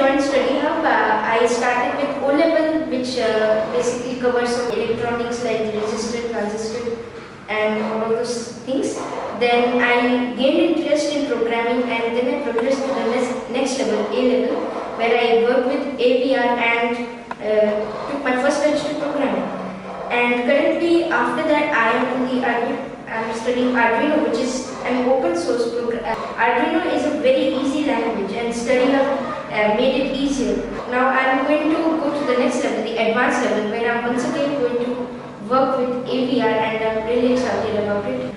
joined StudyHub, I started with O-level, which basically covers some electronics like resistor, transistor, and all of those things. Then I gained interest in programming, and then I progressed to the next level, A-level, where I worked with AVR and took my first touch to programming. And currently, after that, I'm studying Arduino, which is an open source program. Arduino is a very easy language, and StudyHub made it easier. Now I'm going to go to the next level, the advanced level, where I'm once again going to work with AVR, and I'm really excited about it.